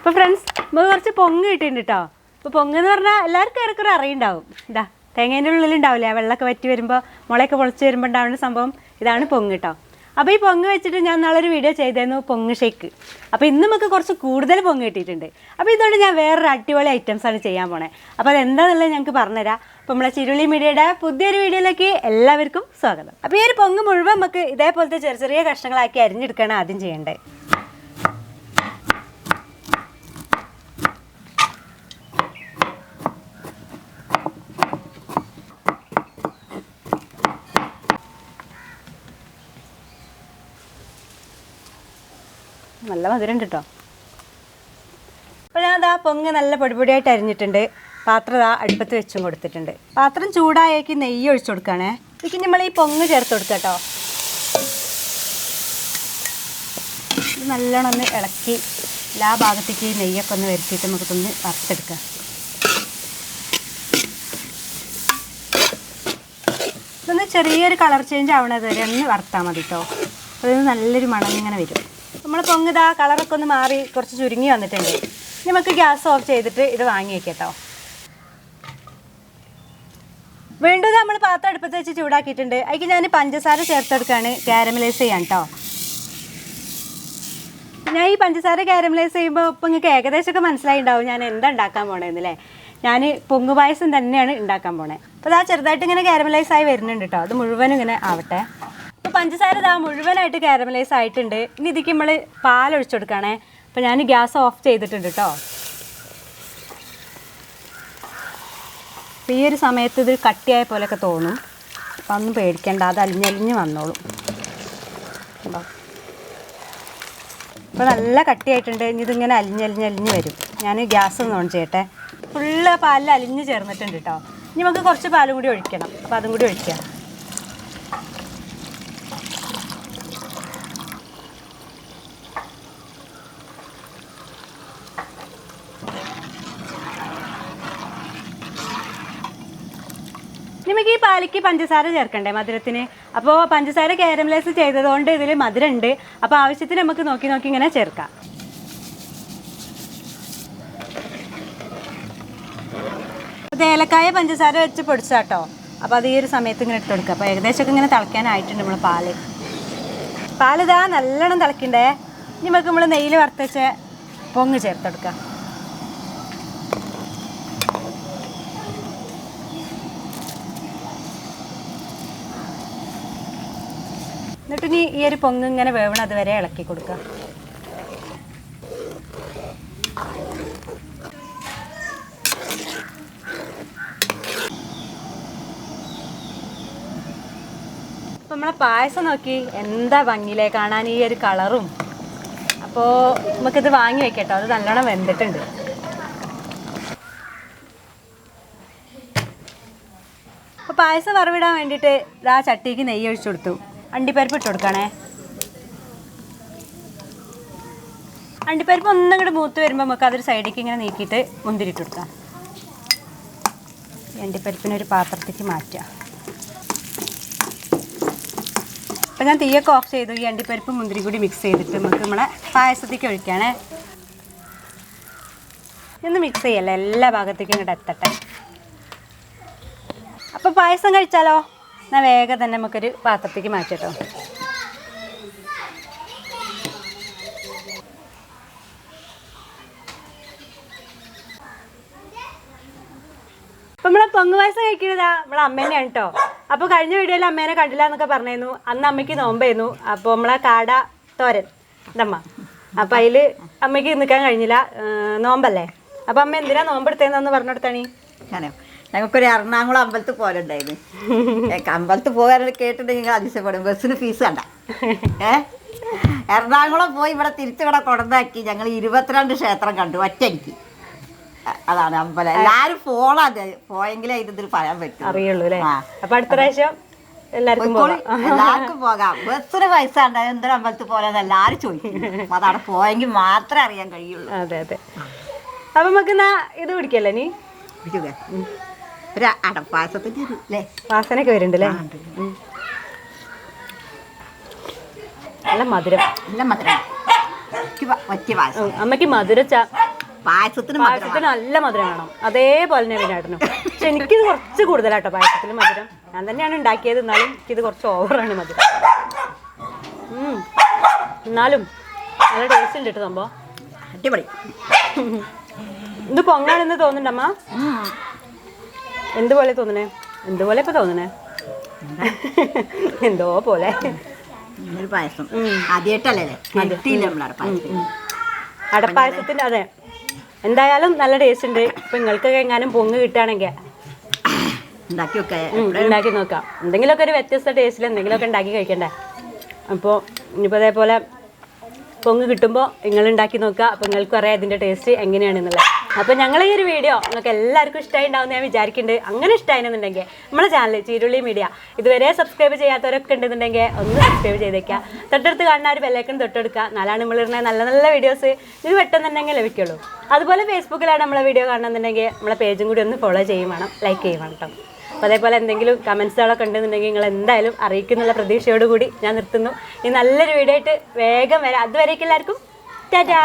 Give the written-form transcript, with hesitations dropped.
അപ്പോൾ ഫ്രണ്ട്സ് നമുക്ക് കുറച്ച് പൊങ്ങ് കിട്ടിയിട്ടുണ്ട് കേട്ടോ. അപ്പോൾ പൊങ്ങെന്ന് പറഞ്ഞാൽ എല്ലാവർക്കും ഏറെക്കുറെ അറിയുണ്ടാവും. ഇതാ തേങ്ങേൻ്റെ ഉള്ളിലുണ്ടാവില്ലേ, വെള്ളമൊക്കെ വറ്റി വരുമ്പോൾ മുളയൊക്കെ പൊളിച്ച് വരുമ്പോൾ ഉണ്ടാവുന്ന സംഭവം ഇതാണ് പൊങ്ങ് കേട്ടോ. അപ്പോൾ ഈ പൊങ്ങ് വെച്ചിട്ട് ഞാൻ നാളൊരു വീഡിയോ ചെയ്തിരുന്നു, പൊങ്ങ് ഷേക്ക്. അപ്പോൾ ഇന്ന് നമുക്ക് കുറച്ച് കൂടുതൽ പൊങ്ങ് കിട്ടിയിട്ടുണ്ട്. അപ്പോൾ ഇതുകൊണ്ട് ഞാൻ വേറൊരു അടിപൊളി ഐറ്റംസാണ് ചെയ്യാൻ പോണേ. അപ്പോൾ അതെന്താണെന്നുള്ളത് ഞങ്ങൾക്ക് പറഞ്ഞുതരാം. അപ്പോൾ നമ്മളെ ചിരുളി മീഡിയയുടെ പുതിയൊരു വീഡിയോയിലേക്ക് എല്ലാവർക്കും സ്വാഗതം. അപ്പോൾ ഈ ഒരു പൊങ്ങ് മുഴുവൻ നമുക്ക് ഇതേപോലത്തെ ചെറിയ ചെറിയ കഷ്ണങ്ങളാക്കി അരിഞ്ഞെടുക്കണം ആദ്യം ചെയ്യേണ്ടത്. നല്ല മധുരം ഉണ്ട് കേട്ടോ. അപ്പോൾ ഞാൻ അതാ പൊങ്ങ് നല്ല പൊടിപൊടിയായിട്ട് അരിഞ്ഞിട്ടുണ്ട്. പാത്രം ഇതാ അടുപ്പത്ത് വെച്ചും കൊടുത്തിട്ടുണ്ട്. പാത്രം ചൂടായേക്ക് നെയ്യ് ഒഴിച്ചു കൊടുക്കുകയാണേ. ഇതിക്ക് നമ്മൾ ഈ പൊങ്ങ് ചേർത്ത് കൊടുക്കുക കേട്ടോ. ഇത് നല്ലോണം ഒന്ന് ഇളക്കി എല്ലാ ഭാഗത്തേക്ക് ഈ നെയ്യൊക്കെ ഒന്ന് വരുത്തിയിട്ട് നമുക്കൊന്ന് വറുത്തെടുക്കാം. ഇതൊന്ന് ചെറിയൊരു കളർ ചേഞ്ച് ആവണത് വരെ ഒന്ന് വറുത്താൽ മതി കേട്ടോ. അപ്പോൾ ഇത് നല്ലൊരു മണം ഇങ്ങനെ വരും. നമ്മൾ പൊങ്ങിതാ കളറൊക്കെ ഒന്ന് മാറി കുറച്ച് ചുരുങ്ങി വന്നിട്ടുണ്ട്. നമുക്ക് ഗ്യാസ് ഓഫ് ചെയ്തിട്ട് ഇത് വാങ്ങി വയ്ക്കാം കേട്ടോ. വീണ്ടും നമ്മൾ പാത്രം അടുപ്പത്ത് വെച്ച് ചൂടാക്കിയിട്ടുണ്ട്. അതിക്ക് ഞാൻ പഞ്ചസാര ചേർത്തെടുക്കുകയാണ്, കാരമലൈസ് ചെയ്യാൻ കേട്ടോ. ഞാൻ ഈ പഞ്ചസാര കാരമലൈസ് ചെയ്യുമ്പോൾ ഇപ്പം നിങ്ങൾക്ക് ഏകദേശമൊക്കെ മനസ്സിലായിട്ടുണ്ടാവും ഞാൻ എന്താ ഉണ്ടാക്കാൻ പോണേന്നല്ലേ. ഞാൻ പൊങ്ങ് പായസം തന്നെയാണ് ഉണ്ടാക്കാൻ പോണേ. അപ്പോൾ അത് ചെറുതായിട്ട് ഇങ്ങനെ കാരമലൈസ് ആയി വരുന്നുണ്ട് കേട്ടോ. അത് മുഴുവനും ഇങ്ങനെ ആവട്ടെ. അപ്പോൾ പഞ്ചസാര ഇതാ മുഴുവനായിട്ട് കാരമലൈസ് ആയിട്ടുണ്ട്. ഇനി ഇതിക്ക് നമ്മൾ പാലൊഴിച്ചു കൊടുക്കുകയാണേ. അപ്പോൾ ഞാൻ ഗ്യാസ് ഓഫ് ചെയ്തിട്ടുണ്ട് കേട്ടോ. അപ്പോൾ ഈ ഒരു സമയത്ത് ഇത് കട്ടിയായ പോലെയൊക്കെ തോന്നും. അപ്പോൾ ഒന്നും പേടിക്കേണ്ട, അത് അലിഞ്ഞലിഞ്ഞ് വന്നോളും. അപ്പോൾ നല്ല കട്ടിയായിട്ടുണ്ട്. ഇനി ഇതിങ്ങനെ അലിഞ്ഞലിഞ്ഞ് വരും. ഞാൻ ഗ്യാസ് ഒന്ന് ഓൺ ചെയ്യട്ടെ. ഫുള്ള് പാലിൽ അലിഞ്ഞ് ചേർന്നിട്ടുണ്ട് കേട്ടോ. ഇനി നമുക്ക് കുറച്ച് പാലും കൂടി ഒഴിക്കണം. അപ്പോൾ അതും കൂടി ഒഴിക്കാം. നമുക്ക് ഈ പാലിക്ക് പഞ്ചസാര ചേർക്കണ്ടേ മധുരത്തിന്. അപ്പോൾ പഞ്ചസാര കാരമലൈസ് ചെയ്തതുകൊണ്ട് ഇതിൽ മധുരം ഉണ്ട്. അപ്പോൾ ആവശ്യത്തിന് നമുക്ക് നോക്കി നോക്കി ഇങ്ങനെ ചേർക്കാം. അപ്പോൾ ഏലക്കായ പഞ്ചസാര വെച്ച് പൊടിച്ചാട്ടോ. അപ്പോൾ അത് ഈ ഒരു സമയത്ത് ഇങ്ങനെ ഇട്ട് കൊടുക്കുക. അപ്പോൾ ഏകദേശമൊക്കെ ഇങ്ങനെ തിളയ്ക്കാനായിട്ടുണ്ട് നമ്മൾ പാലിതാ നല്ലോണം തിളക്കണ്ടേ. ഇനി നമുക്ക് നമ്മൾ നെയ്യിൽ വറുത്തച്ച് പൊങ്ങ് ചേർത്തെടുക്കാം. എന്നിട്ട് ഇനി ഈ ഒരു പൊങ്ങ് ഇങ്ങനെ വേവണം അതുവരെ ഇളക്കി കൊടുക്കുക. അപ്പം നമ്മളെ പായസം നോക്കി എന്താ ഭംഗിയിലേ കാണാൻ, ഈ ഒരു കളറും. അപ്പോൾ നമുക്കിത് വാങ്ങി വെക്കട്ടോ. അത് നല്ലോണം വെന്തിട്ടുണ്ട്. അപ്പോൾ പായസം വറവിടാൻ വേണ്ടിയിട്ട് ആ ചട്ടിക്ക് നെയ്യ് ഒഴിച്ചു കൊടുത്തു. അണ്ടിപ്പരിപ്പ് ഇട്ട് കൊടുക്കണേ. അണ്ടിപ്പരിപ്പ് ഒന്നും ഇങ്ങോട്ട് മൂത്ത് വരുമ്പോൾ നമുക്ക് അതൊരു സൈഡിലേക്ക് ഇങ്ങനെ നീക്കിയിട്ട് മുന്തിരി ഇട്ട് കൊടുക്കാം. അണ്ടിപ്പരിപ്പിനെ ഒരു പാത്രത്തേക്ക് മാറ്റുക. അപ്പം ഞാൻ തീയൊക്കെ ഓഫ് ചെയ്തു. ഈ അണ്ടിപ്പരിപ്പ് മുന്തിരി കൂടി മിക്സ് ചെയ്തിട്ട് നമുക്ക് നമ്മളെ പായസത്തേക്ക് ഒഴിക്കുകയാണേ. ഇന്ന് മിക്സ് ചെയ്യല്ലേ, എല്ലാ ഭാഗത്തേക്കും ഇങ്ങോട്ട് എത്തട്ടെ. അപ്പോൾ പായസം കഴിച്ചാലോ? എന്നാൽ വേഗം തന്നെ നമുക്കൊരു പാത്രത്തേക്ക് മാറ്റട്ടോ. അപ്പം നമ്മളെ പൊങ്ങ് പായസം കഴിക്കുന്നതാ നമ്മളെ അമ്മേനെയാണ് കേട്ടോ. അപ്പോൾ കഴിഞ്ഞ വീഡിയോയിൽ അമ്മേനെ കണ്ടില്ല എന്നൊക്കെ പറഞ്ഞിരുന്നു. അന്ന് അമ്മയ്ക്ക് നോമ്പായിരുന്നു. അപ്പോൾ നമ്മളെ കാട തോരൻ ഇതമ്മ. അപ്പോൾ അതിൽ അമ്മയ്ക്ക് നിൽക്കാൻ കഴിഞ്ഞില്ല, നോമ്പല്ലേ. അപ്പോൾ അമ്മ എന്തിനാ നോമ്പെടുത്തേന്നൊന്ന് പറഞ്ഞെടുത്താണീ. ഞങ്ങൾക്കൊരു എറണാകുളം അമ്പലത്തിൽ പോലുണ്ടായിരുന്നു. അമ്പലത്തിൽ പോകാൻ കേട്ടിട്ടുണ്ടെങ്കിൽ അതിശയപ്പെടും. ബസ്സിന് ഫീസ് കണ്ട എറണാകുളം പോയി ഇവിടെ തിരിച്ചിവിടെ കൊടന്നാക്കി. ഞങ്ങൾ 22 ക്ഷേത്രം കണ്ടു ഒറ്റയ്ക്ക്. അതാണ് അമ്പലം. എല്ലാരും പോയെങ്കിലേ ഇതിൽ പറയാൻ പറ്റും, അറിയുള്ളൂ അല്ലേ. അപ്പൊ അടുത്ത പ്രാവശ്യം എല്ലാവർക്കും പോകാം. ബസ്സിന് പൈസ ഉണ്ടായ എന്തൊരു അമ്പലത്തിൽ പോലെന്ന് എല്ലാരും ചോദിക്കും. അതാണ് പോയെങ്കിൽ മാത്രമേ അറിയാൻ കഴിയുള്ളൂ. അതെ അതെ. അപ്പൊ നമുക്ക് ഇത് പിടിക്കല്ലേ നീ ഒരു അടപ്പായസത്തിന്റെ വാസനൊക്കെ വരുന്നുണ്ട് അല്ലേ. നല്ല മധുരം, നല്ല മധുരം. അമ്മയ്ക്ക് മധുര പായസത്തിന് നല്ല മധുരം വേണം, അതേപോലെ തന്നെ വിനാടിനും. പക്ഷെ എനിക്കിത് കുറച്ച് കൂടുതലാട്ടോ പായസത്തിൽ മധുരം. ഞാൻ തന്നെയാണ് ഉണ്ടാക്കിയത്, എന്നാലും എനിക്കിത് കുറച്ച് ഓവറാണ് മധുരം. എന്നാലും നല്ല ടേസ്റ്റ് ഉണ്ട് കേട്ടോ സംഭവം, അടിപൊളി. ഇത് പൊങ്ങാണെന്ന് തോന്നുന്നുണ്ടമ്മ? എന്തുപോലെ തോന്നണേ? എന്തുപോലെ ഇപ്പൊ തോന്നണേ? എന്തോ പോലെ പായസം ആദ്യമായിട്ടല്ലേ അടപ്പായസത്തിന്റെ. അതെ, എന്തായാലും നല്ല ടേസ്റ്റ് ഉണ്ട്. ഇപ്പൊ നിങ്ങൾക്കൊക്കെ എങ്ങാനും പൊങ്ങ് കിട്ടുകയാണെങ്കിൽ ഉണ്ടാക്കി നോക്കാം. എന്തെങ്കിലുമൊക്കെ ഒരു വ്യത്യസ്ത ടേസ്റ്റിൽ എന്തെങ്കിലുമൊക്കെ ഉണ്ടാക്കി കഴിക്കണ്ടേ. അപ്പോൾ ഇനിയിപ്പോൾ അതേപോലെ പൊങ്ങ് കിട്ടുമ്പോൾ നിങ്ങൾ ഉണ്ടാക്കി നോക്കുക. അപ്പോൾ നിങ്ങൾക്ക് അറിയാം ഇതിൻ്റെ ടേസ്റ്റ് എങ്ങനെയാണെന്നുള്ളത്. അപ്പോൾ ഞങ്ങൾ ഈ ഒരു വീഡിയോ നിങ്ങൾക്ക് എല്ലാവർക്കും ഇഷ്ടമായി ഉണ്ടാവുമെന്ന് ഞാൻ വിചാരിക്കുന്നുണ്ട്. അങ്ങനെ ഇഷ്ടമായിരുന്നുണ്ടെങ്കിൽ നമ്മളെ ചാനൽ ചീരുള്ളി മീഡിയ ഇതുവരെ സബ്സ്ക്രൈബ് ചെയ്യാത്തവരൊക്കെ ഉണ്ടെന്നുണ്ടെങ്കിൽ ഒന്ന് സബ്സ്ക്രൈബ് ചെയ്തേക്കുക. തൊട്ടടുത്ത് കാണുന്ന ഒരു ബെല്ലൈക്കൺ തൊട്ടെടുക്കുക. നാലാണ് നമ്മളിരുന്ന നല്ല നല്ല വീഡിയോസ് ഇത് പെട്ടെന്നുണ്ടെങ്കിൽ ലഭിക്കുള്ളൂ. അതുപോലെ ഫേസ്ബുക്കിലാണ് നമ്മളെ വീഡിയോ കാണുന്നുണ്ടെങ്കിൽ നമ്മളെ പേജും കൂടി ഒന്ന് ഫോളോ ചെയ്യും വേണം, ലൈക്ക് ചെയ്യും വേണം കേട്ടോ. അപ്പോൾ അതേപോലെ എന്തെങ്കിലും കമൻസുകളൊക്കെ ഉണ്ടെന്നുണ്ടെങ്കിൽ നിങ്ങൾ എന്തായാലും അറിയിക്കുന്നുള്ള പ്രതീക്ഷയോടുകൂടി ഞാൻ നിർത്തുന്നു. ഈ നല്ലൊരു വീഡിയോ ആയിട്ട് വേഗം വരാം. അതുവരേക്കും എല്ലാവർക്കും ടാറ്റാ.